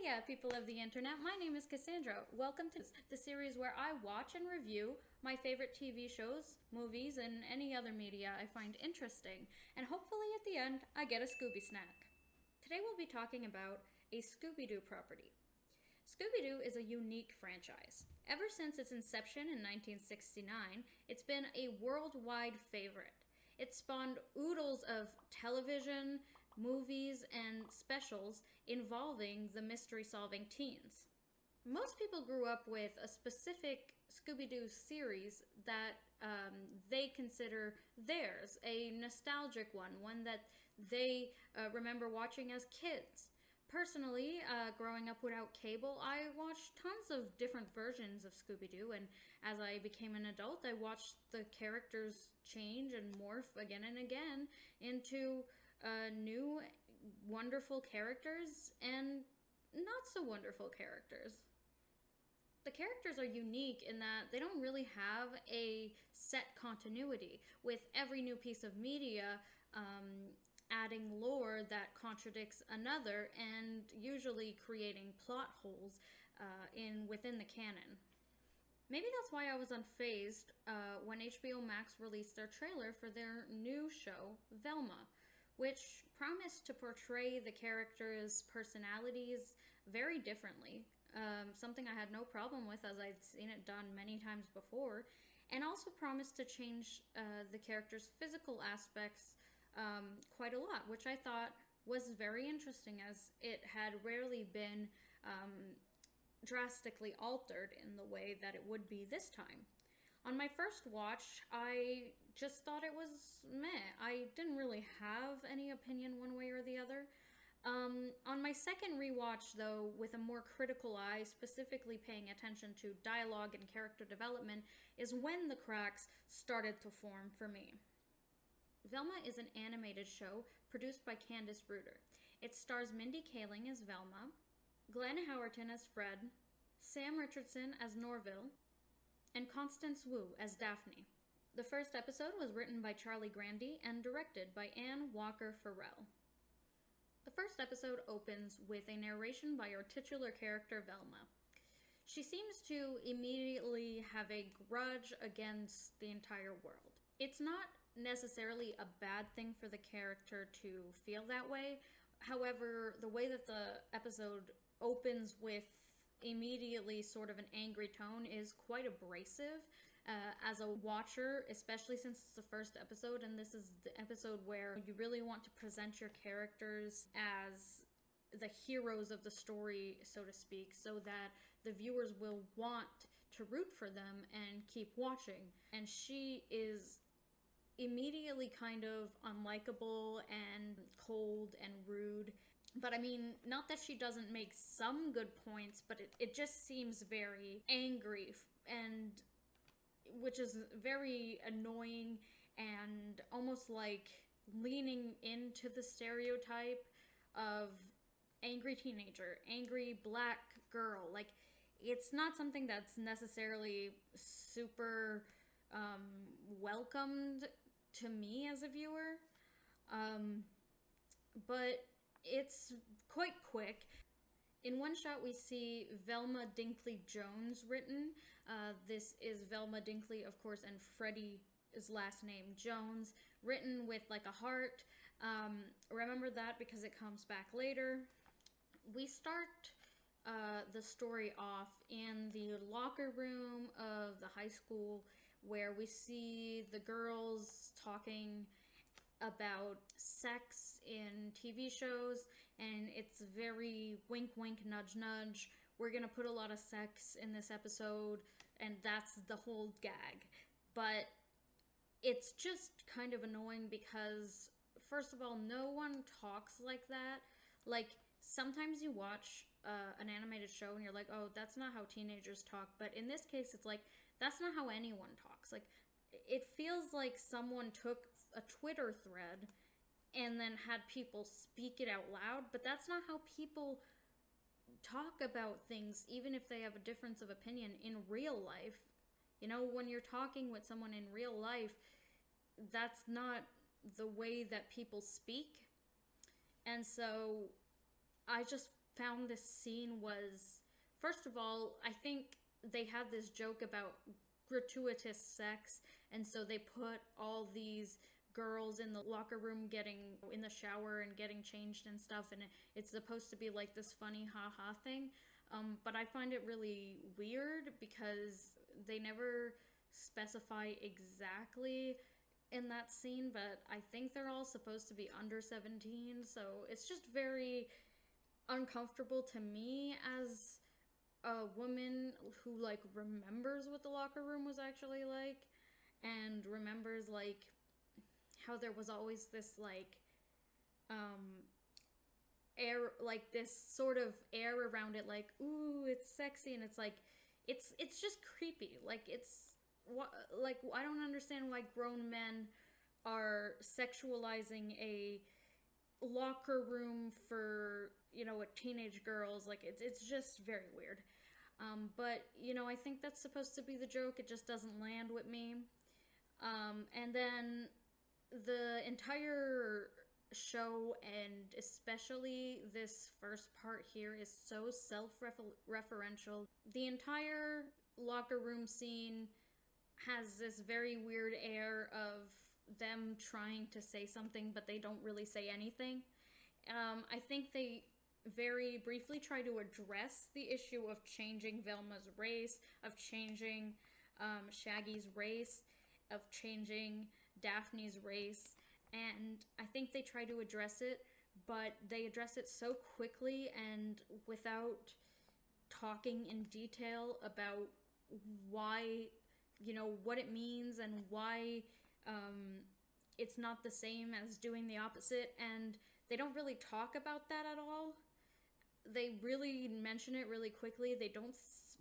People of the internet, my name is Cassandra. Welcome to the series where I watch and review my favorite TV shows, movies, and any other media I find interesting, and hopefully at the end, I get a Scooby snack. Today we'll be talking about a Scooby Doo property. Scooby Doo is a unique franchise. Ever since its inception in 1969, it's been a worldwide favorite. It spawned oodles of television, movies, and specials involving the mystery-solving teens. Most people grew up with a specific Scooby Doo series that they consider theirs, a nostalgic one that they remember watching as kids. Personally, growing up without cable, I watched tons of different versions of Scooby-Doo, and as I became an adult, I watched the characters change and morph again and again into new, wonderful characters and not so wonderful characters. The characters are unique in that they don't really have a set continuity, with every new piece of media adding lore that contradicts another and usually creating plot holes within the canon. Maybe that's why I was unfazed when HBO Max released their trailer for their new show, Velma, which promised to portray the characters' personalities very differently. Something I had no problem with, as I'd seen it done many times before, and also promised to change the characters' physical aspects quite a lot, which I thought was very interesting, as it had rarely been drastically altered in the way that it would be this time. On my first watch, I just thought it was meh. I didn't really have any opinion one way or the other. On my second rewatch, though, with a more critical eye, specifically paying attention to dialogue and character development, is when the cracks started to form for me. Velma is an animated show produced by Candice Bruder. It stars Mindy Kaling as Velma, Glenn Howerton as Fred, Sam Richardson as Norville, and Constance Wu as Daphne. The first episode was written by Charlie Grandy and directed by Anne Walker Farrell. The first episode opens with a narration by our titular character, Velma. She seems to immediately have a grudge against the entire world. It's not necessarily a bad thing for the character to feel that way. However, the way that the episode opens with immediately sort of an angry tone is quite abrasive as a watcher, especially since it's the first episode, and this is the episode where you really want to present your characters as the heroes of the story, so to speak, so that the viewers will want to root for them and keep watching. And she is immediately kind of unlikable and cold and rude. But I mean, not that she doesn't make some good points, but it just seems very angry, and which is very annoying and almost like leaning into the stereotype of angry teenager, angry black girl. Like, it's not something that's necessarily super welcomed to me as a viewer, but it's quite quick. In one shot, we see Velma Dinkley Jones written. This is Velma Dinkley, of course, and Freddie's last name Jones, written with like a heart. Remember that because it comes back later. We start the story off in the locker room of the high school, where we see the girls talking about sex in TV shows, and it's very wink wink nudge nudge. We're gonna put a lot of sex in this episode, and that's the whole gag. But it's just kind of annoying because, first of all, no one talks like that. Like, sometimes you watch an animated show and you're like, oh, that's not how teenagers talk, but in this case it's like, that's not how anyone talks. Like, it feels like someone took a Twitter thread and then had people speak it out loud, but that's not how people talk about things, even if they have a difference of opinion in real life. You know, when you're talking with someone in real life, that's not the way that people speak. And so I just found this scene was, first of all, I think they had this joke about gratuitous sex, and so they put all these girls in the locker room getting in the shower and getting changed and stuff, and it's supposed to be like this funny ha-ha thing. But I find it really weird because they never specify exactly in that scene, but I think they're all supposed to be under 17, so it's just very uncomfortable to me as a woman who like remembers what the locker room was actually like, and remembers like how there was always this like air, like this sort of air around it, like, ooh, it's sexy, and it's like it's just creepy. Like, it's what, like, I don't understand why grown men are sexualizing a locker room for, you know, teenage girls. Like, it's just very weird. But, you know, I think that's supposed to be the joke. It just doesn't land with me. And then the entire show, and especially this first part here, is so self-referential. The entire locker room scene has this very weird air of them trying to say something, but they don't really say anything. I think they very briefly try to address the issue of changing Velma's race, of changing Shaggy's race, of changing Daphne's race, and I think they try to address it, but they address it so quickly and without talking in detail about why, you know, what it means and why it's not the same as doing the opposite, and they don't really talk about that at all. They really mention it really quickly. They don't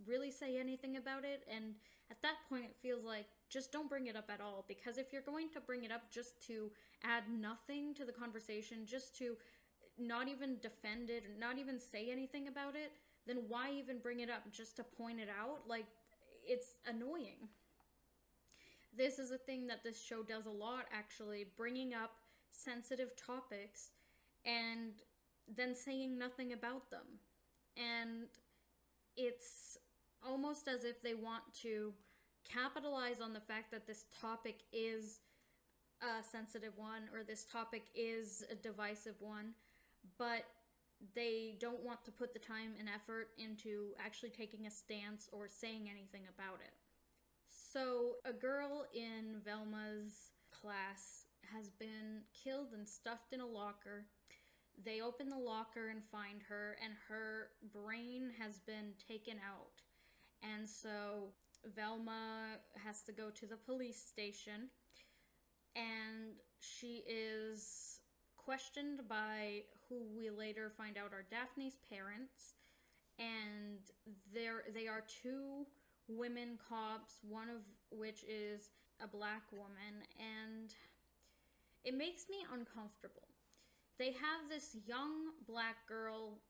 really say anything about it, and at that point it feels like just don't bring it up at all, because if you're going to bring it up just to add nothing to the conversation, just to not even defend it, not even say anything about it, then why even bring it up just to point it out? Like, it's annoying. This is a thing that this show does a lot, actually, bringing up sensitive topics and then saying nothing about them. And it's almost as if they want to capitalize on the fact that this topic is a sensitive one, or this topic is a divisive one, but they don't want to put the time and effort into actually taking a stance or saying anything about it. So a girl in Velma's class has been killed and stuffed in a locker. They open the locker and find her, and her brain has been taken out. And so Velma has to go to the police station, and she is questioned by who we later find out are Daphne's parents, and they are two women cops, one of which is a black woman, and it makes me uncomfortable. They have this young black girl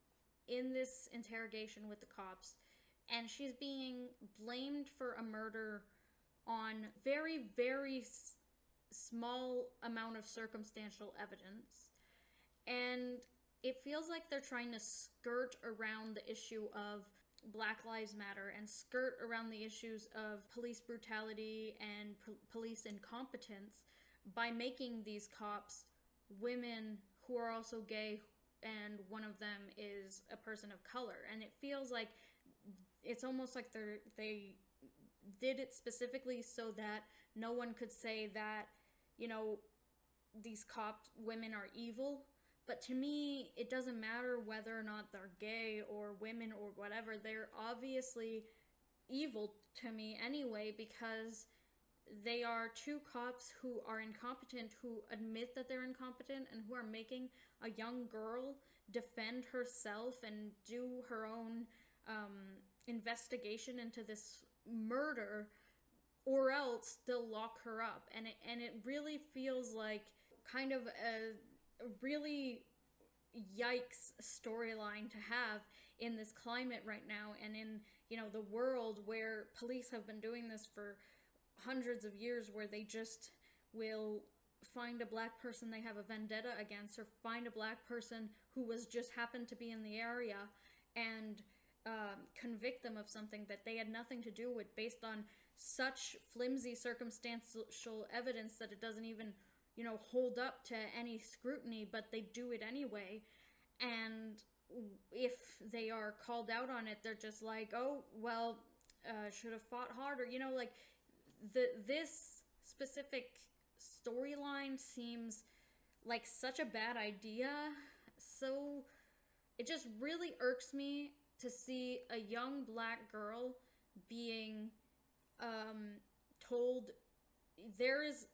in this interrogation with the cops, and she's being blamed for a murder on very, very small amount of circumstantial evidence. And it feels like they're trying to skirt around the issue of Black Lives Matter and skirt around the issues of police brutality and police incompetence by making these cops women who are also gay, and one of them is a person of color. And it feels like it's almost like they did it specifically so that no one could say that, you know, these cop women are evil. But to me, it doesn't matter whether or not they're gay or women or whatever. They're obviously evil to me anyway, because they are two cops who are incompetent, who admit that they're incompetent, and who are making a young girl defend herself and do her own investigation into this murder, or else they'll lock her up. And it really feels like kind of a really yikes storyline to have in this climate right now, and in, you know, the world where police have been doing this for hundreds of years, where they just will find a black person they have a vendetta against, or find a black person who was just happened to be in the area and convict them of something that they had nothing to do with, based on such flimsy circumstantial evidence that it doesn't even, hold up to any scrutiny, but they do it anyway. And if they are called out on it, they're just like, oh, well, should have fought harder. Like, this specific storyline seems like such a bad idea. So it just really irks me to see a young black girl being told, there is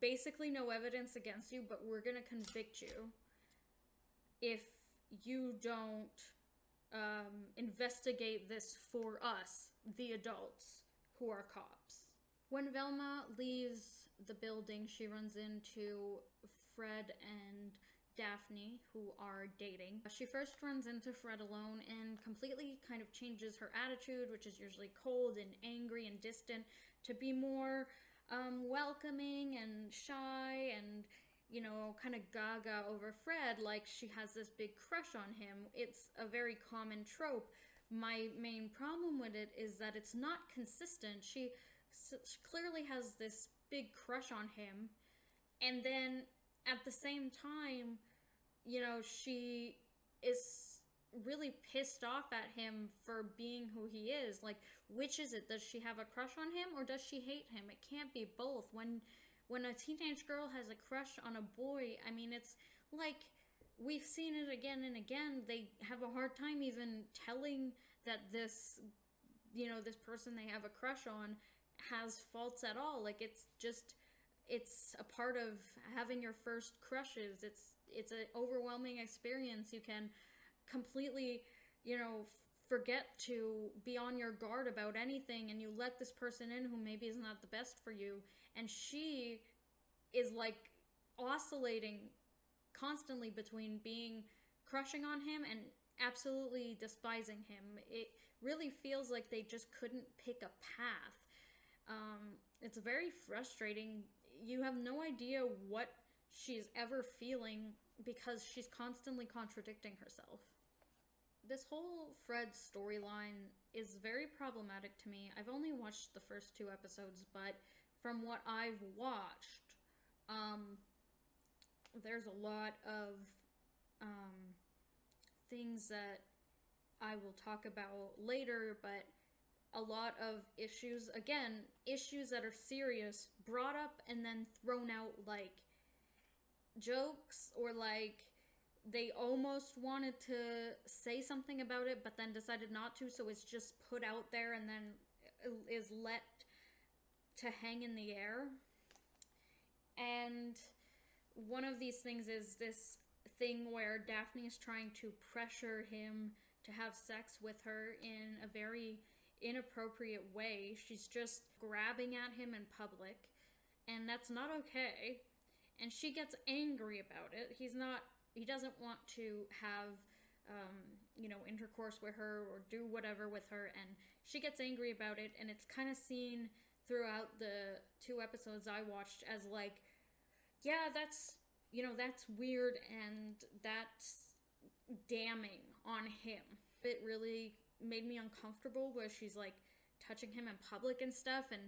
basically no evidence against you, but we're going to convict you if you don't investigate this for us, the adults who are cops. When Velma leaves the building, she runs into Fred and Daphne, who are dating. She first runs into Fred alone and completely kind of changes her attitude, which is usually cold and angry and distant, to be more welcoming and shy and, kind of gaga over Fred, like she has this big crush on him. It's a very common trope. My main problem with it is that it's not consistent. She clearly has this big crush on him, and then at the same time, she is really pissed off at him for being who he is. Like, which is it? Does she have a crush on him, or does she hate him? It can't be both. When a teenage girl has a crush on a boy, I mean, it's like, we've seen it again and again. They have a hard time even telling that this, this person they have a crush on has faults at all. Like, it's a part of having your first crushes. It's an overwhelming experience. You can completely, forget to be on your guard about anything, and you let this person in who maybe is not the best for you, and she is like oscillating constantly between crushing on him and absolutely despising him. It really feels like they just couldn't pick a path. It's very frustrating. You have no idea what she's ever feeling because she's constantly contradicting herself. This whole Fred storyline is very problematic to me. I've only watched the first 2 episodes, but from what I've watched, there's a lot of things that I will talk about later, but a lot of issues that are serious, brought up and then thrown out like jokes, or like they almost wanted to say something about it but then decided not to, so it's just put out there and then is let to hang in the air. And one of these things is this thing where Daphne is trying to pressure him to have sex with her in a very inappropriate way. She's just grabbing at him in public, and that's not okay. And she gets angry about it. He doesn't want to have, intercourse with her or do whatever with her, and she gets angry about it, and it's kind of seen throughout the 2 episodes I watched as like, yeah, that's weird, and that's damning on him. It really made me uncomfortable where she's like touching him in public and stuff, and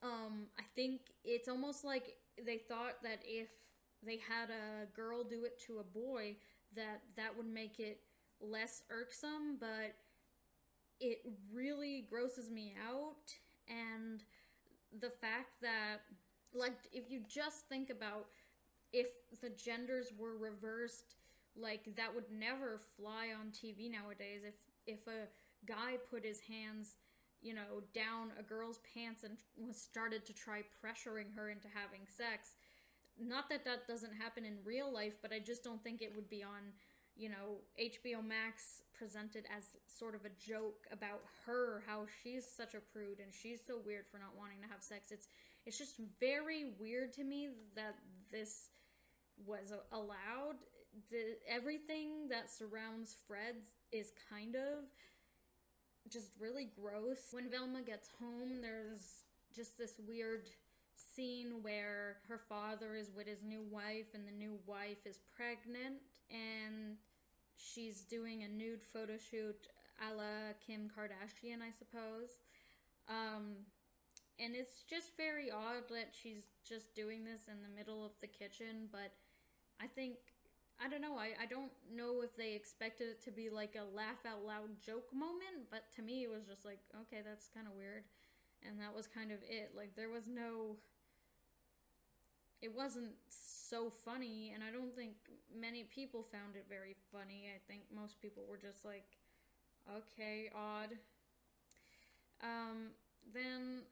I think it's almost like they thought that if they had a girl do it to a boy, that would make it less irksome, but it really grosses me out. And the fact that, like, if you just think about if the genders were reversed, like, that would never fly on TV nowadays. If a guy put his hands, down a girl's pants and started to try pressuring her into having sex, not that doesn't happen in real life, but I just don't think it would be on, HBO Max presented as sort of a joke about her, how she's such a prude and she's so weird for not wanting to have sex. It's just very weird to me that this was allowed. Everything that surrounds Fred is kind of just really gross. When Velma gets home, there's just this weird scene where her father is with his new wife and the new wife is pregnant, and she's doing a nude photo shoot a la Kim Kardashian, I suppose. And it's just very odd that she's just doing this in the middle of the kitchen, but I think, I don't know, I don't know if they expected it to be like a laugh out loud joke moment, but to me it was just like, okay, that's kind of weird. And that was kind of it. Like, there was no, it wasn't so funny, and I don't think many people found it very funny. I think most people were just like, okay, odd. Then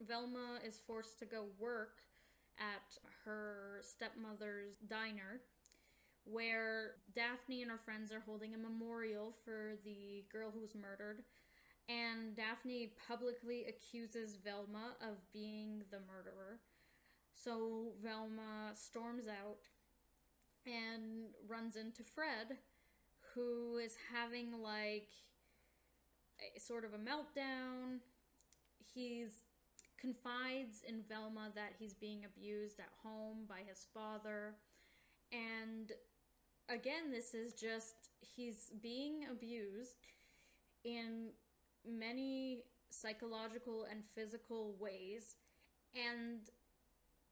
Velma is forced to go work at her stepmother's diner, where Daphne and her friends are holding a memorial for the girl who was murdered. And Daphne publicly accuses Velma of being the murderer. So Velma storms out and runs into Fred, who is having like a sort of a meltdown. He's confides in Velma that he's being abused at home by his father. And again, this is just, he's being abused in many psychological and physical ways, and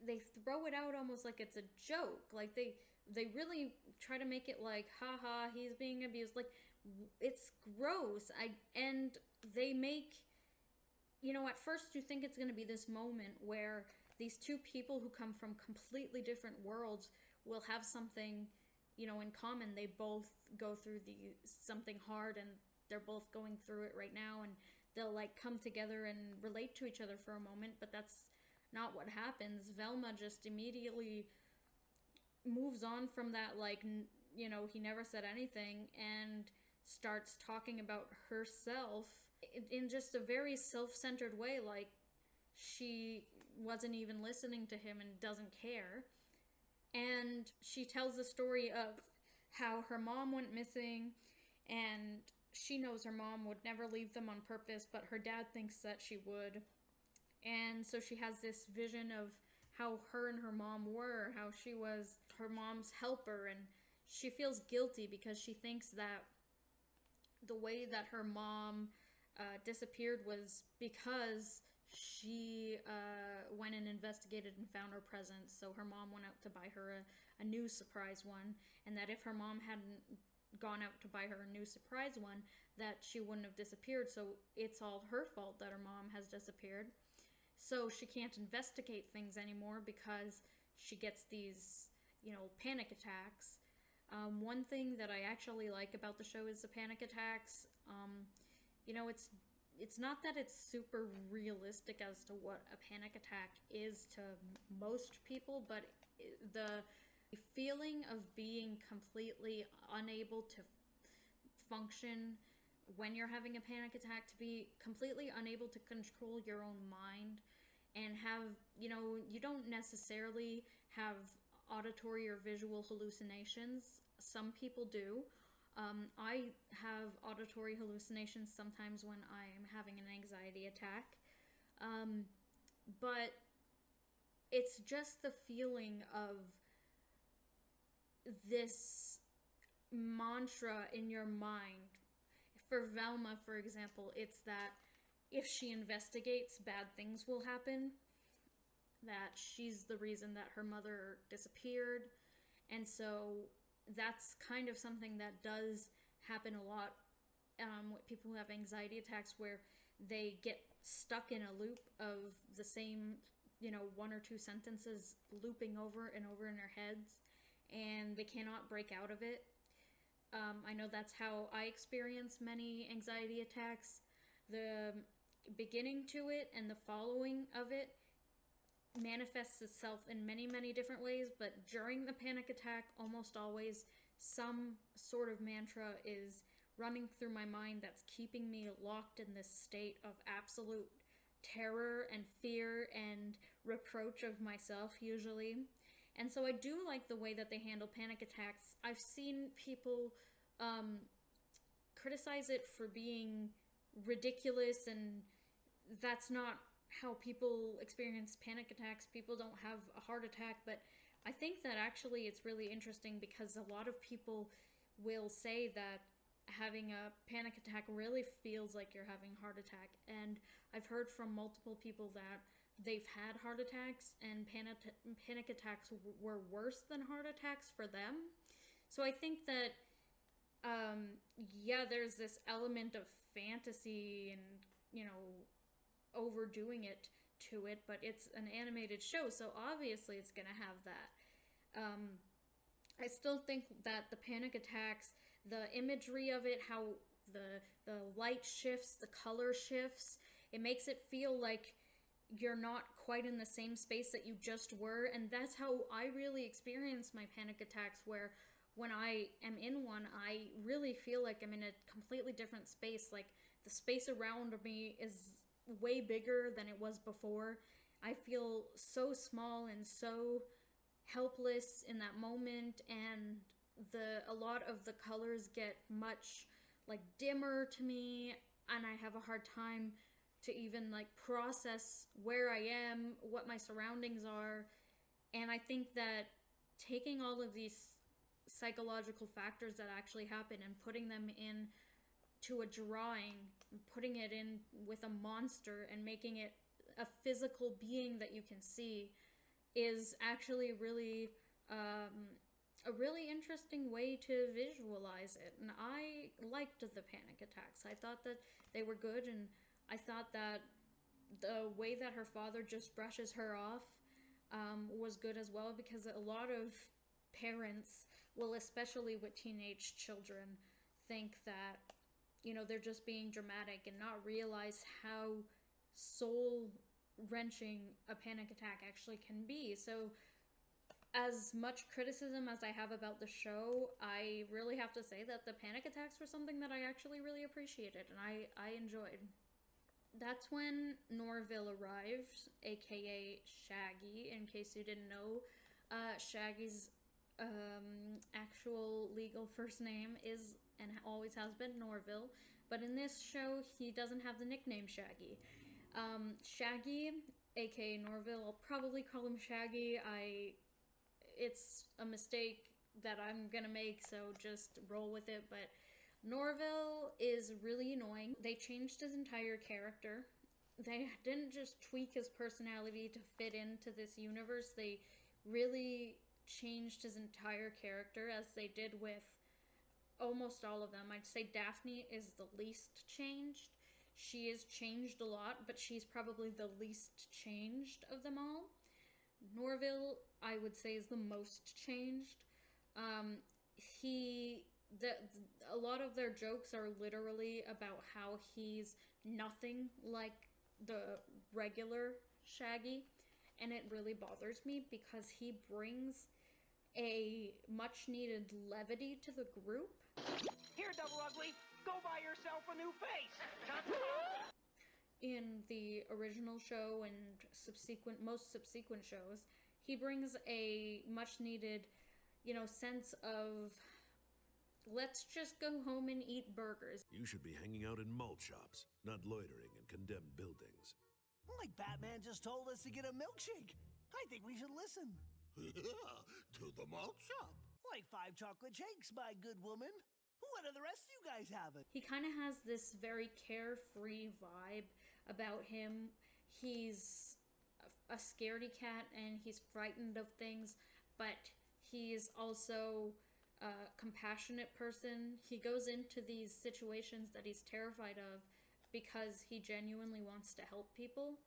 they throw it out almost like it's a joke. Like they really try to make it like, haha, he's being abused. Like, it's gross. And they make, you know, at first you think it's going to be this moment where these two people who come from completely different worlds will have something, you know, in common. They both go through something hard, and they're both going through it right now, and they'll like come together and relate to each other for a moment, but that's not what happens. Velma just immediately moves on from that, like, you know, he never said anything, and starts talking about herself in just a very self-centered way, like she wasn't even listening to him and doesn't care. And she tells the story of how her mom went missing, and she knows her mom would never leave them on purpose, but her dad thinks that she would. And so she has this vision of how her and her mom were, how she was her mom's helper, and she feels guilty because she thinks that the way that her mom disappeared was because she went and investigated and found her presents. So her mom went out to buy her a new surprise one, and that if her mom hadn't gone out to buy her a new surprise one, that she wouldn't have disappeared. So it's all her fault that her mom has disappeared. So she can't investigate things anymore because she gets these, you know, panic attacks. One thing that I actually like about the show is the panic attacks. You know, it's not that it's super realistic as to what a panic attack is to most people, but the feeling of being completely unable to function when you're having a panic attack, to be completely unable to control your own mind, and have, you know, you don't necessarily have auditory or visual hallucinations. Some people do. I have auditory hallucinations sometimes when I'm having an anxiety attack. But it's just the feeling of this mantra in your mind. For Velma, for example, it's that if she investigates, bad things will happen. That she's the reason that her mother disappeared. And so that's kind of something that does happen a lot with people who have anxiety attacks, where they get stuck in a loop of the same, you know, one or two sentences looping over and over in their heads, and they cannot break out of it. I know that's how I experience many anxiety attacks. The beginning to it and the following of it manifests itself in many, many different ways, but during the panic attack, almost always some sort of mantra is running through my mind that's keeping me locked in this state of absolute terror and fear and reproach of myself, usually. And so I do like the way that they handle panic attacks. I've seen people criticize it for being ridiculous, and that's not how people experience panic attacks. People don't have a heart attack, but I think that actually it's really interesting because a lot of people will say that having a panic attack really feels like you're having a heart attack. And I've heard from multiple people that they've had heart attacks, and panic attacks were worse than heart attacks for them. So I think that, yeah, there's this element of fantasy and, overdoing it to it, but it's an animated show, so obviously it's gonna have that. I still think that the panic attacks, the imagery of it, how the light shifts, the color shifts, it makes it feel like you're not quite in the same space that you just were, and that's how I really experience my panic attacks, where when I am in one, I really feel like I'm in a completely different space. Like, the space around me is way bigger than it was before. I feel so small and so helpless in that moment, and a lot of the colors get much like dimmer to me, and I have a hard time to even like process where I am, what my surroundings are. And I think that taking all of these psychological factors that actually happen and putting them in to a drawing, putting it in with a monster and making it a physical being that you can see, is actually really a really interesting way to visualize it. And I liked the panic attacks. I thought that they were good, and I thought that the way that her father just brushes her off was good as well, because a lot of parents, well, especially with teenage children, think that, they're just being dramatic and not realize how soul-wrenching a panic attack actually can be. So, as much criticism as I have about the show, I really have to say that the panic attacks were something that I actually really appreciated and I enjoyed. That's when Norville arrived, aka Shaggy, in case you didn't know. Shaggy's actual legal first name is, and always has been, Norville, but in this show he doesn't have the nickname Shaggy. Shaggy, aka Norville, I'll probably call him Shaggy. It's a mistake that I'm gonna make, so just roll with it. But Norville is really annoying. They changed his entire character. They didn't just tweak his personality to fit into this universe. They really changed his entire character, as they did with almost all of them. I'd say Daphne is the least changed. She is changed a lot, but she's probably the least changed of them all. Norville, I would say, is the most changed. A lot of their jokes are literally about how he's nothing like the regular Shaggy, and it really bothers me because he brings a much needed levity to the group. Here, Double Ugly, go buy yourself a new face. In the original show and most subsequent shows, he brings a much needed, sense of, let's just go home and eat burgers. You should be hanging out in malt shops, not loitering in condemned buildings. Like Batman just told us to get a milkshake. I think we should listen. Yeah, to the malt shop. Like 5 chocolate shakes, my good woman. What are the rest of you guys having? He kind of has this very carefree vibe about him. He's a scaredy cat and he's frightened of things, but he's also a compassionate person. He goes into these situations that he's terrified of because he genuinely wants to help people.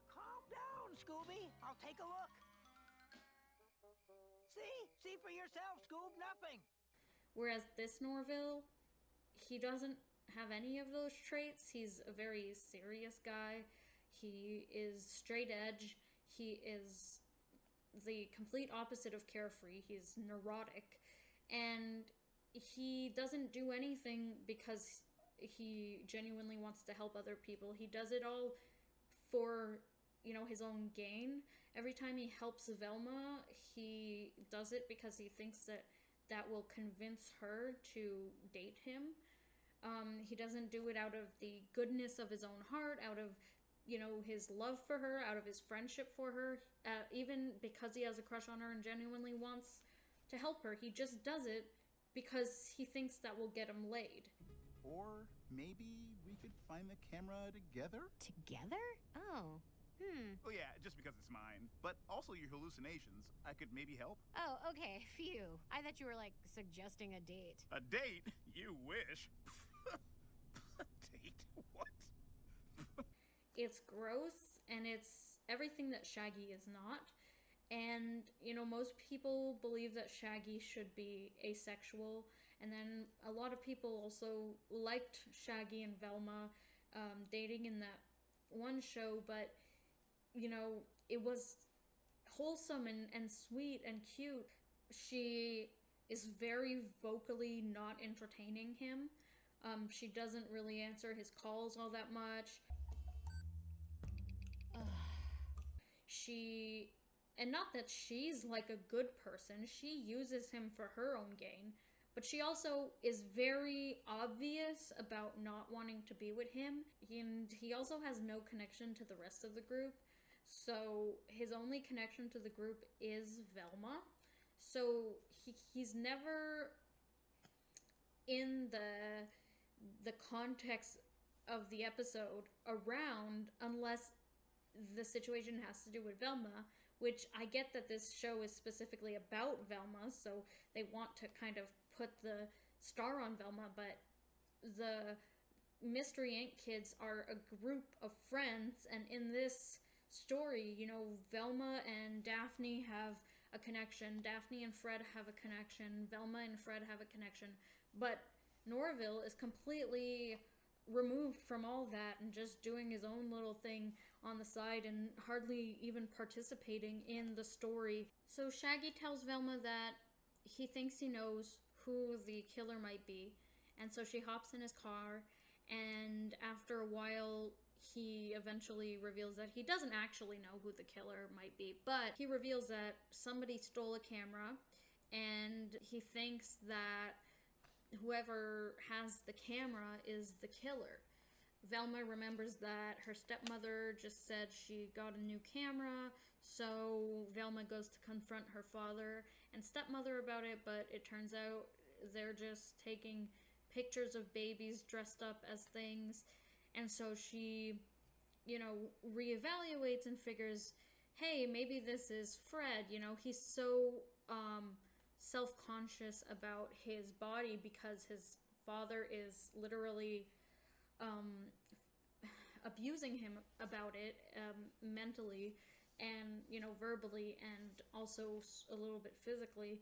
Calm down, Scooby. I'll take a look. See for yourself, Scoob. Nothing. Whereas this Norville, he doesn't have any of those traits. He's a very serious guy. He is straight edge. He is the complete opposite of carefree. He's neurotic. And he doesn't do anything because he genuinely wants to help other people. He does it all for, his own gain. Every time he helps Velma, he does it because he thinks that will convince her to date him. He doesn't do it out of the goodness of his own heart, out of his love for her, out of his friendship for her, even because he has a crush on her and genuinely wants to help her. He just does it because he thinks that will get him laid. Or maybe we could find the camera together? Together? Oh. Oh yeah, just because it's mine. But also your hallucinations. I could maybe help. Oh, okay. Phew. I thought you were, like, suggesting a date. A date? You wish. A date? What? It's gross, and it's everything that Shaggy is not. And, most people believe that Shaggy should be asexual. And then a lot of people also liked Shaggy and Velma dating in that one show, but, it was wholesome and sweet and cute. She is very vocally not entertaining him. She doesn't really answer his calls all that much. And not that she's like a good person, she uses him for her own gain, but she also is very obvious about not wanting to be with him, and he also has no connection to the rest of the group, so his only connection to the group is Velma. So he's never in the context of the episode around unless the situation has to do with Velma, which I get that this show is specifically about Velma, so they want to kind of put the star on Velma, but the Mystery Inc. kids are a group of friends, and in this story, Velma and Daphne have a connection, Daphne and Fred have a connection, Velma and Fred have a connection, but Norville is completely removed from all that and just doing his own little thing on the side and hardly even participating in the story. So Shaggy tells Velma that he thinks he knows who the killer might be, and so she hops in his car, and after a while he eventually reveals that he doesn't actually know who the killer might be, but he reveals that somebody stole a camera, and he thinks that whoever has the camera is the killer. Velma remembers that her stepmother just said she got a new camera, so Velma goes to confront her father and stepmother about it, but it turns out they're just taking pictures of babies dressed up as things, and so she, reevaluates and figures, hey, maybe this is Fred, he's so, self-conscious about his body because his father is literally abusing him about it mentally and verbally and also a little bit physically.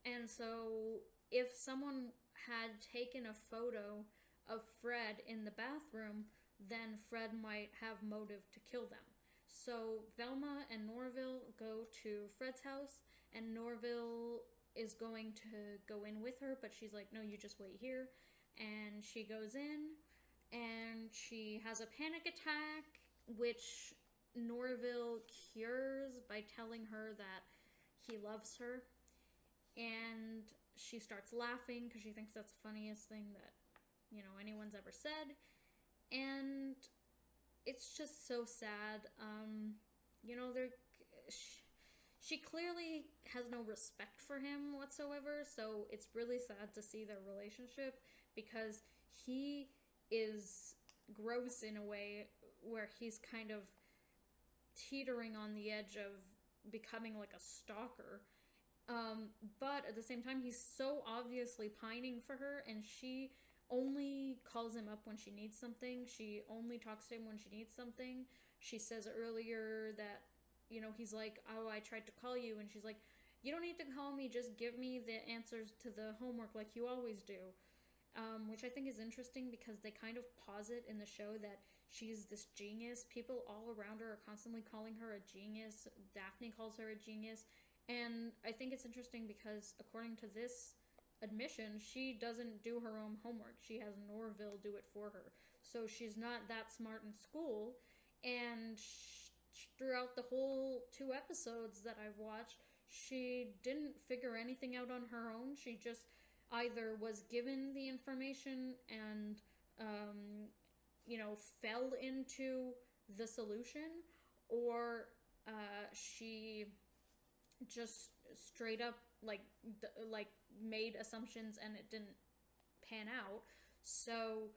And so if someone had taken a photo of Fred in the bathroom, then Fred might have motive to kill them. So Velma and Norville go to Fred's house, and Norville is going to go in with her, but she's like, no, you just wait here. And she goes in, and she has a panic attack, which Norville cures by telling her that he loves her. And she starts laughing because she thinks that's the funniest thing that, anyone's ever said. And it's just so sad. She clearly has no respect for him whatsoever, so it's really sad to see their relationship because he is gross in a way where he's kind of teetering on the edge of becoming like a stalker. But at the same time, he's so obviously pining for her, and she only calls him up when she needs something. She only talks to him when she needs something. She says earlier that, he's like, oh, I tried to call you, and she's like, you don't need to call me, just give me the answers to the homework like you always do. Which I think is interesting because they kind of posit in the show that she's this genius. People all around her are constantly calling her a genius. Daphne calls her a genius. And I think it's interesting because according to this admission, she doesn't do her own homework. She has Norville do it for her. So she's not that smart in school. And throughout the whole 2 episodes that I've watched, she didn't figure anything out on her own. She just either was given the information and, fell into the solution, or she just straight up like made assumptions and it didn't pan out. So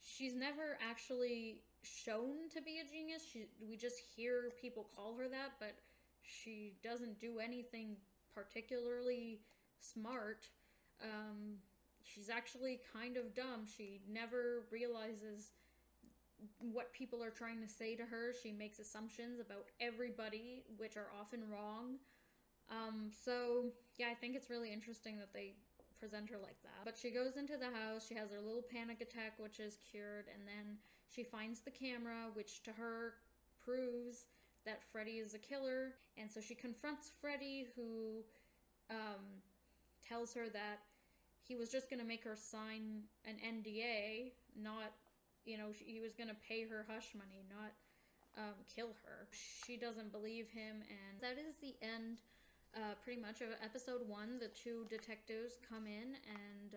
she's never actually shown to be a genius. We just hear people call her that, but she doesn't do anything particularly smart. She's actually kind of dumb. She never realizes what people are trying to say to her. She makes assumptions about everybody, which are often wrong. So yeah, I think it's really interesting that they present her like that. But she goes into the house, she has her little panic attack, which is cured, and then she finds the camera, which to her proves that Freddy is a killer. And so she confronts Freddy, who tells her that he was just gonna make her sign an NDA, not, you know, he was gonna pay her hush money, not kill her. She doesn't believe him, and that is the end pretty much of episode 1. The 2 detectives come in and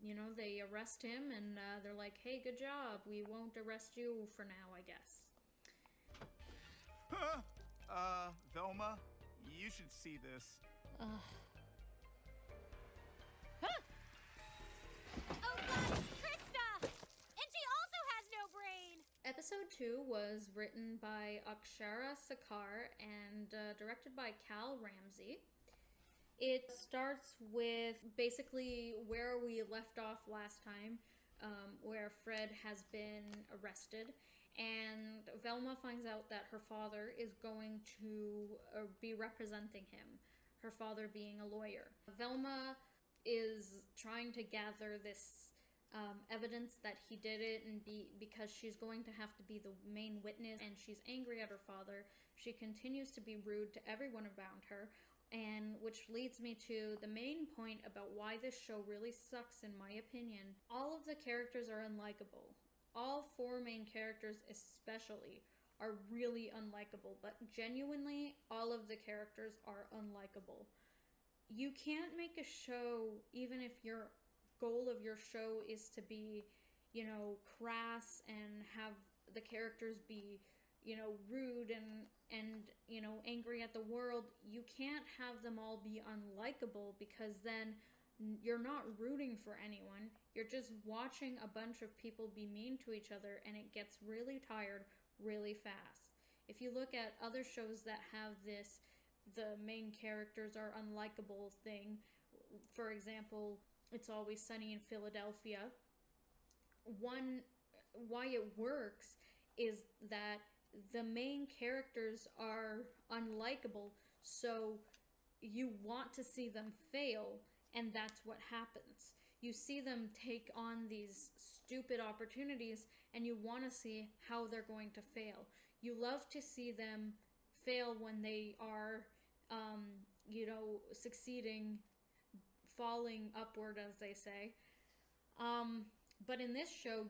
you know, they arrest him, and they're like, hey, good job, we won't arrest you for now, I guess. Velma, you should see this. Oh God, Krista! And she also has no brain! Episode 2 was written by Akshara Sakar and directed by Cal Ramsey. It starts with basically where we left off last time, where Fred has been arrested, and Velma finds out that her father is going to be representing him, her father being a lawyer. Velma is trying to gather this evidence that he did it, and because she's going to have to be the main witness, and she's angry at her father. She continues to be rude to everyone around her, and which leads me to the main point about why this show really sucks in my opinion. All of the characters are unlikable. All 4 main characters especially are really unlikable, but genuinely all of the characters are unlikable. You can't make a show, even if your goal of your show is to be, you know, crass and have the characters be, you know, rude and you know, angry at the world. You can't have them all be unlikable, because then you're not rooting for anyone. You're just watching a bunch of people be mean to each other, and it gets really tired really fast. If you look at other shows that have this, the main characters are unlikable thing, for example, It's Always Sunny in Philadelphia, why it works is that the main characters are unlikable, so you want to see them fail, and that's what happens. You see them take on these stupid opportunities, and you want to see how they're going to fail. You love to see them fail when they are, you know, succeeding, falling upward, as they say. But in this show,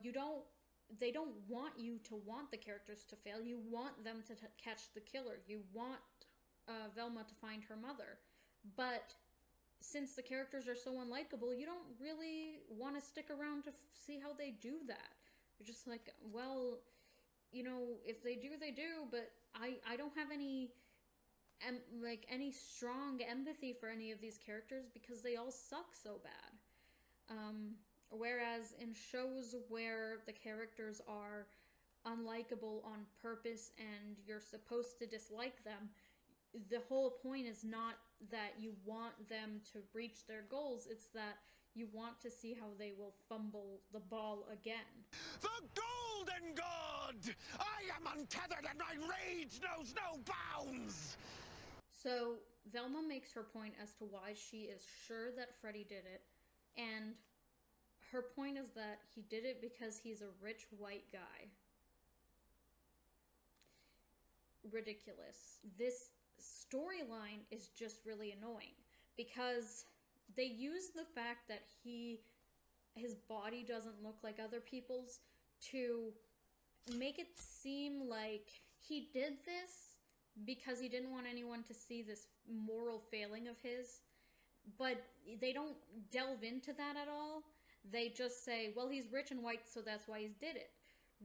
they don't want you to want the characters to fail. You want them to catch the killer. You want Velma to find her mother. But since the characters are so unlikable, you don't really want to stick around to see how they do that. You're just like, well, you know, if they do, they do, but I don't have any any strong empathy for any of these characters because they all suck so bad. Whereas in shows where the characters are unlikable on purpose and you're supposed to dislike them, the whole point is not that you want them to reach their goals, it's that you want to see how they will fumble the ball again. The Golden God! I am untethered and my rage knows no bounds! So Velma makes her point as to why she is sure that Freddy did it, and her point is that he did it because he's a rich white guy. Ridiculous. This storyline is just really annoying because they use the fact that his body doesn't look like other people's to make it seem like he did this because he didn't want anyone to see this moral failing of his, but they don't delve into that at all. They just say, well, he's rich and white, so that's why he did it.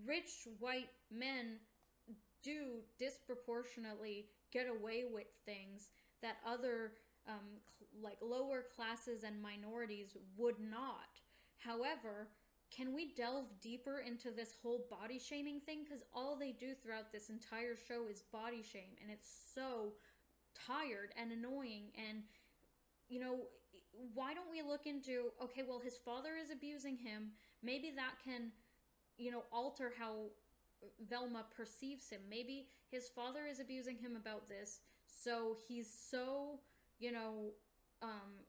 rich white men do disproportionately get away with things that other like lower classes and minorities would not. However, can we delve deeper into this whole body shaming thing? Because all they do throughout this entire show is body shame, and it's so tired and annoying. And you know, why don't we look into, okay, well, his father is abusing him, maybe that can, you know, alter how Velma perceives him. Maybe his father is abusing him about this, so he's so, you know,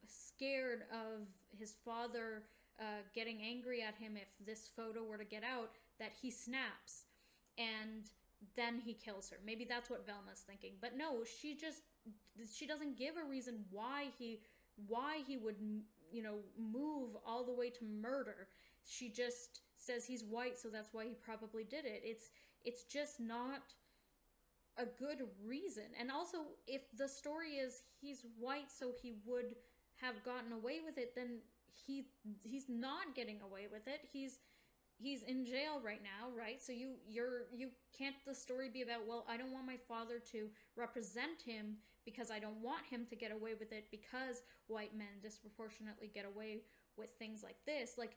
scared of his father getting angry at him if this photo were to get out, that he snaps and then he kills her. Maybe that's what Velma's thinking. But no, she doesn't give a reason why he would, you know, move all the way to murder. She just says he's white, so that's why he probably did it. It's just not a good reason. And also, if the story is he's white so he would have gotten away with it, then he's not getting away with it. He's in jail right now, right? So you can't the story be about, well, I don't want my father to represent him because I don't want him to get away with it because white men disproportionately get away with things like this. Like,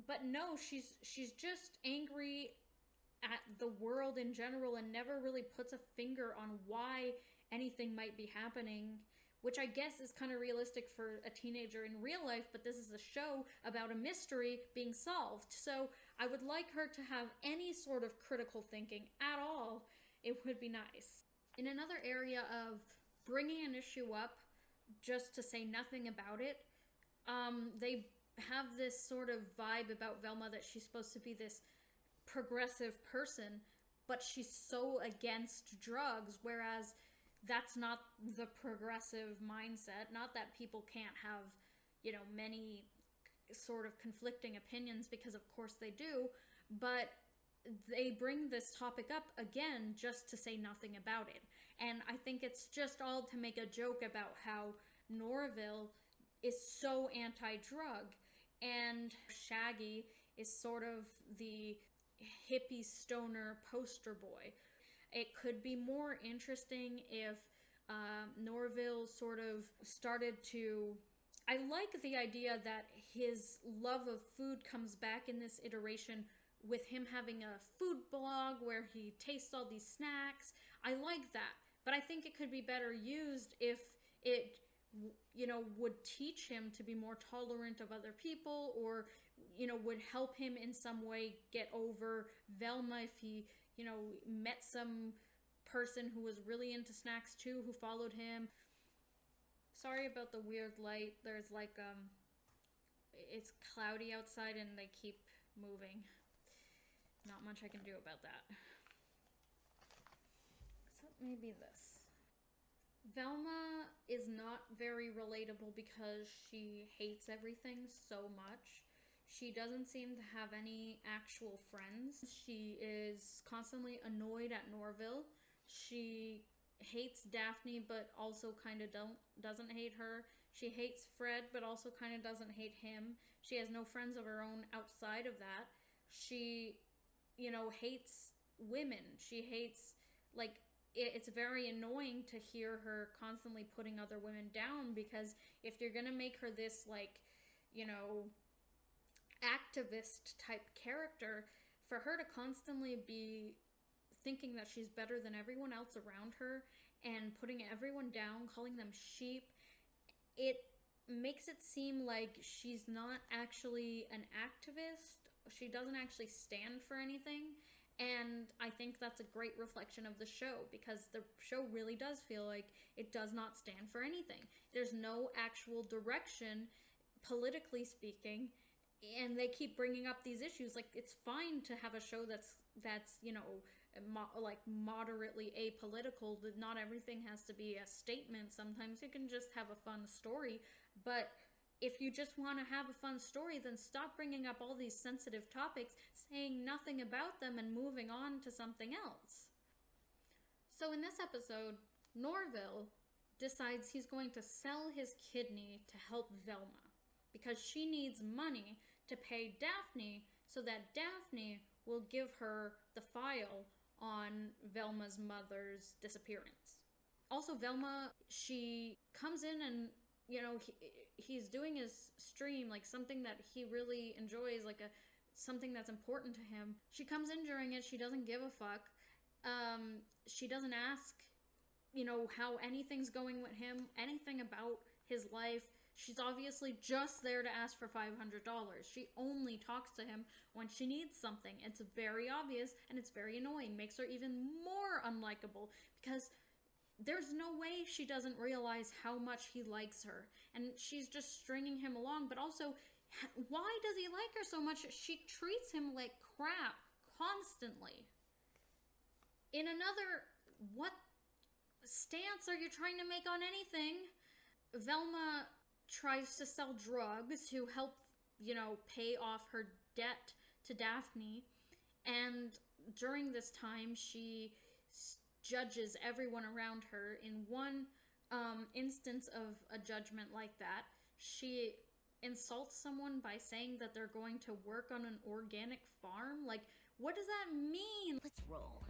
but no, she's just angry at the world in general and never really puts a finger on why anything might be happening, which I guess is kind of realistic for a teenager in real life, but this is a show about a mystery being solved. So I would like her to have any sort of critical thinking at all. It would be nice. In another area of bringing an issue up just to say nothing about it, they have this sort of vibe about Velma that she's supposed to be this progressive person, but she's so against drugs, whereas that's not the progressive mindset. Not that people can't have, you know, many sort of conflicting opinions, because of course they do, but they bring this topic up again just to say nothing about it. And I think it's just all to make a joke about how Norville is so anti-drug, and Shaggy is sort of the hippie stoner poster boy. It could be more interesting if Norville sort of started to... I like the idea that his love of food comes back in this iteration with him having a food blog where he tastes all these snacks. I like that. But I think it could be better used if it, you know, would teach him to be more tolerant of other people, or, you know, would help him in some way get over Velma if he, you know, met some person who was really into snacks too, who followed him. Sorry about the weird light. There's like, it's cloudy outside and they keep moving. Not much I can do about that. Except maybe this. Velma is not very relatable because she hates everything so much. She doesn't seem to have any actual friends. She is constantly annoyed at Norville. She hates Daphne, but also kind of doesn't hate her. She hates Fred, but also kind of doesn't hate him. She has no friends of her own outside of that. She, you know, hates women. She hates, like, it's very annoying to hear her constantly putting other women down, because if you're gonna make her this, like, you know, activist type character, for her to constantly be thinking that she's better than everyone else around her and putting everyone down, calling them sheep, it makes it seem like she's not actually an activist. She doesn't actually stand for anything. And I think that's a great reflection of the show, because the show really does feel like it does not stand for anything. There's no actual direction, politically speaking, and they keep bringing up these issues. Like, it's fine to have a show that's you know, like moderately apolitical. That not everything has to be a statement. Sometimes you can just have a fun story. But if you just want to have a fun story, then stop bringing up all these sensitive topics, saying nothing about them, and moving on to something else. So in this episode, Norville decides he's going to sell his kidney to help Velma, because she needs money to pay Daphne so that Daphne will give her the file on Velma's mother's disappearance. Also, Velma, she comes in and, you know, he's doing his stream, like something that he really enjoys, like something that's important to him. She comes in during it, she doesn't give a fuck. She doesn't ask, you know, how anything's going with him, anything about his life. She's obviously just there to ask for $500. She only talks to him when she needs something. It's very obvious and it's very annoying. Makes her even more unlikable because there's no way she doesn't realize how much he likes her. And she's just stringing him along. But also, why does he like her so much? She treats him like crap constantly. In another, what stance are you trying to make on anything? Velma tries to sell drugs to help, you know, pay off her debt to Daphne. And during this time, she judges everyone around her. In one instance of a judgment like that, she insults someone by saying that they're going to work on an organic farm. Like, what does that mean? Let's roll.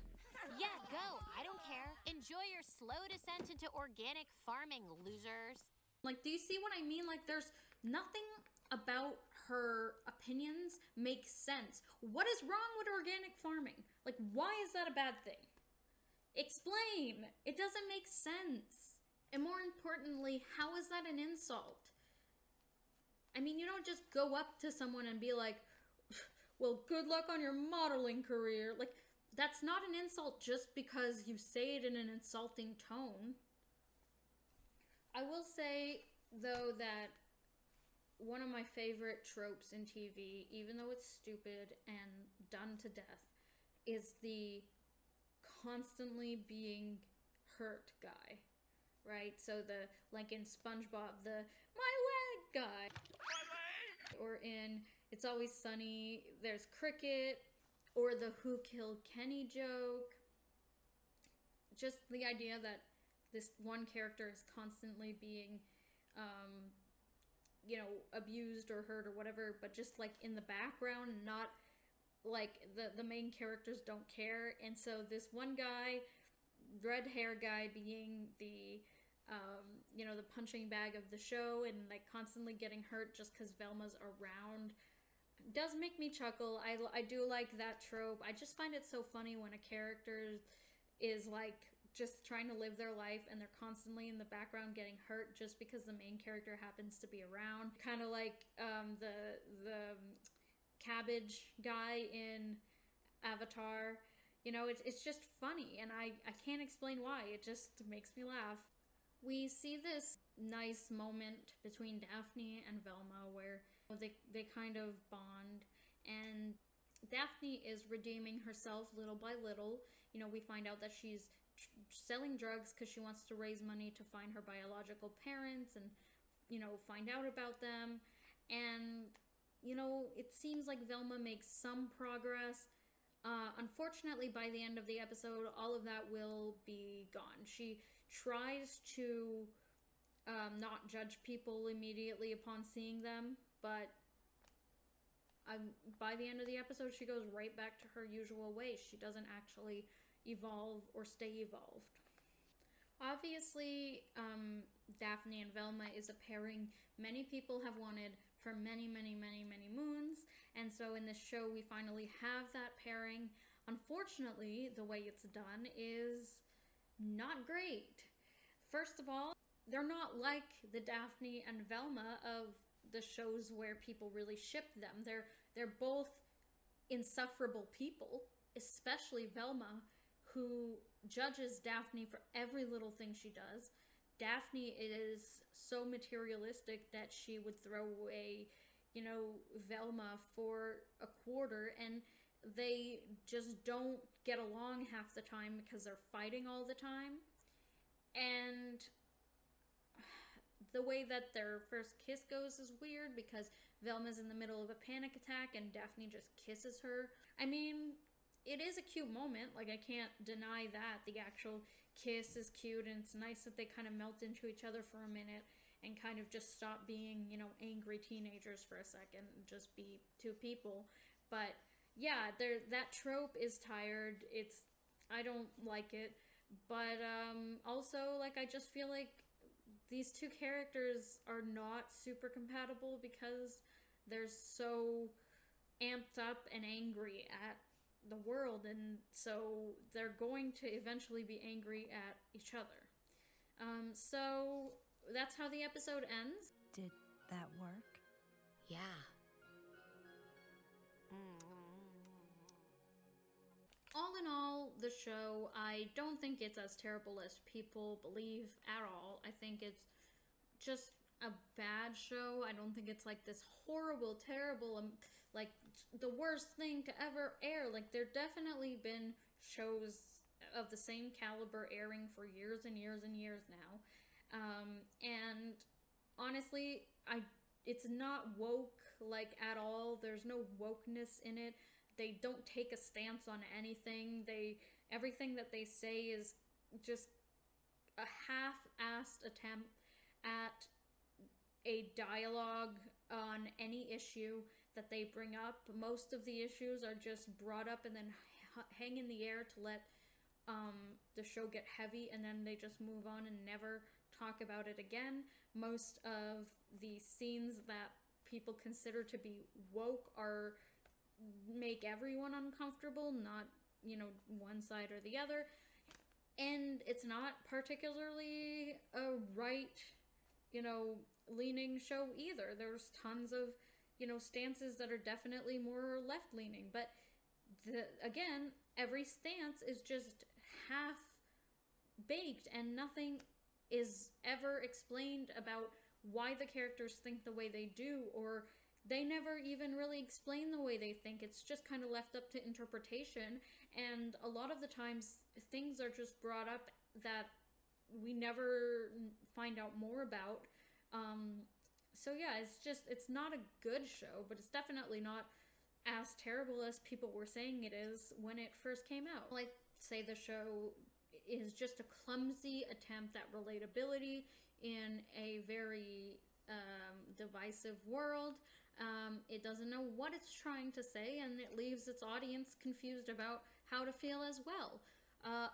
Yeah, go. I don't care. Enjoy your slow descent into organic farming, losers. Like, do you see what I mean? Like, there's nothing about her opinions makes sense. What is wrong with organic farming? Like, why is that a bad thing? Explain. It doesn't make sense. And more importantly, how is that an insult? I mean, you don't just go up to someone and be like, well, good luck on your modeling career. Like, that's not an insult just because you say it in an insulting tone. I will say, though, that one of my favorite tropes in TV, even though it's stupid and done to death, is the constantly being hurt guy, right? So like in SpongeBob, the my leg guy. My leg! Or in It's Always Sunny, there's Cricket, or the who killed Kenny joke. Just the idea that this one character is constantly being, you know, abused or hurt or whatever, but just like in the background, not like the main characters don't care. And so this one guy, red hair guy, being the, you know, the punching bag of the show and like constantly getting hurt just because Velma's around, does make me chuckle. I do like that trope. I just find it so funny when a character is like just trying to live their life and they're constantly in the background getting hurt just because the main character happens to be around. Kind of like the cabbage guy in Avatar. You know, it's just funny, and I can't explain why. It just makes me laugh. We see this nice moment between Daphne and Velma where they kind of bond, and Daphne is redeeming herself little by little. You know, we find out that she's selling drugs because she wants to raise money to find her biological parents and, you know, find out about them. And, you know, it seems like Velma makes some progress. Unfortunately, by the end of the episode, all of that will be gone. She tries to not judge people immediately upon seeing them, but by the end of the episode, she goes right back to her usual ways. She doesn't actually evolve or stay evolved. Obviously, Daphne and Velma is a pairing many people have wanted for many, many, many, many moons, and so in this show we finally have that pairing. Unfortunately, the way it's done is not great. First of all, they're not like the Daphne and Velma of the shows where people really ship them. They're both insufferable people, especially Velma, who judges Daphne for every little thing she does. Daphne is so materialistic that she would throw away, you know, Velma for a quarter, and they just don't get along half the time because they're fighting all the time. And the way that their first kiss goes is weird because Velma's in the middle of a panic attack and Daphne just kisses her. I mean, it is a cute moment, like I can't deny that. The actual kiss is cute, and it's nice that they kind of melt into each other for a minute and kind of just stop being, you know, angry teenagers for a second and just be two people. But yeah, that trope is tired. I don't like it, but also, like, I just feel like these two characters are not super compatible because they're so amped up and angry at the world, and so they're going to eventually be angry at each other. So that's how the episode ends. Did that work? Yeah. All in all, the show, I don't think it's as terrible as people believe at all. I think it's just a bad show. I don't think it's like this horrible, terrible, like the worst thing to ever air. Like, there definitely been shows of the same caliber airing for years and years and years now. And honestly, it's not woke, like, at all. There's no wokeness in it. They don't take a stance on anything. Everything that they say is just a half-assed attempt at a dialogue on any issue that they bring up. Most of the issues are just brought up and then hang in the air to let the show get heavy, and then they just move on and never talk about it again. Most of the scenes that people consider to be woke make everyone uncomfortable, not, one side or the other. And it's not particularly a right, leaning show either. There's tons of, stances that are definitely more left-leaning. But, again, every stance is just half-baked, and nothing is ever explained about why the characters think the way they do, or they never even really explain the way they think. It's just kind of left up to interpretation, and a lot of the times things are just brought up that we never find out more about. So yeah, it's not a good show, but it's definitely not as terrible as people were saying it is when it first came out. Like, say the show is just a clumsy attempt at relatability in a very divisive world. It doesn't know what it's trying to say, and it leaves its audience confused about how to feel as well.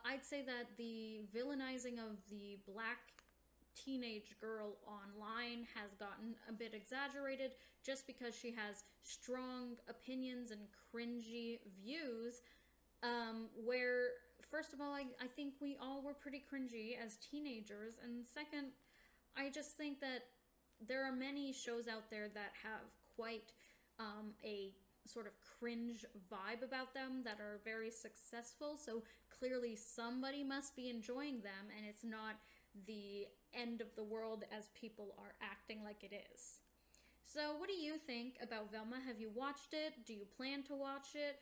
I'd say that the villainizing of the black teenage girl online has gotten a bit exaggerated just because she has strong opinions and cringy views, where, first of all, I think we all were pretty cringy as teenagers, and second, I just think that there are many shows out there that have quite a sort of cringe vibe about them that are very successful, so clearly somebody must be enjoying them, and it's not the end of the world as people are acting like it is. So what do you think about Velma? Have you watched it? Do you plan to watch it?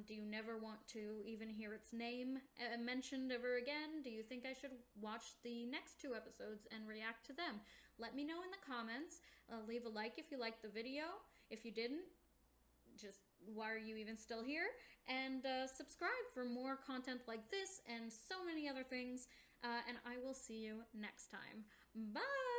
Do you never want to even hear its name mentioned ever again? Do you think I should watch the next 2 episodes and react to them? Let me know in the comments. Leave a like if you liked the video. If you didn't, just why are you even still here? And subscribe for more content like this and so many other things. And I will see you next time. Bye!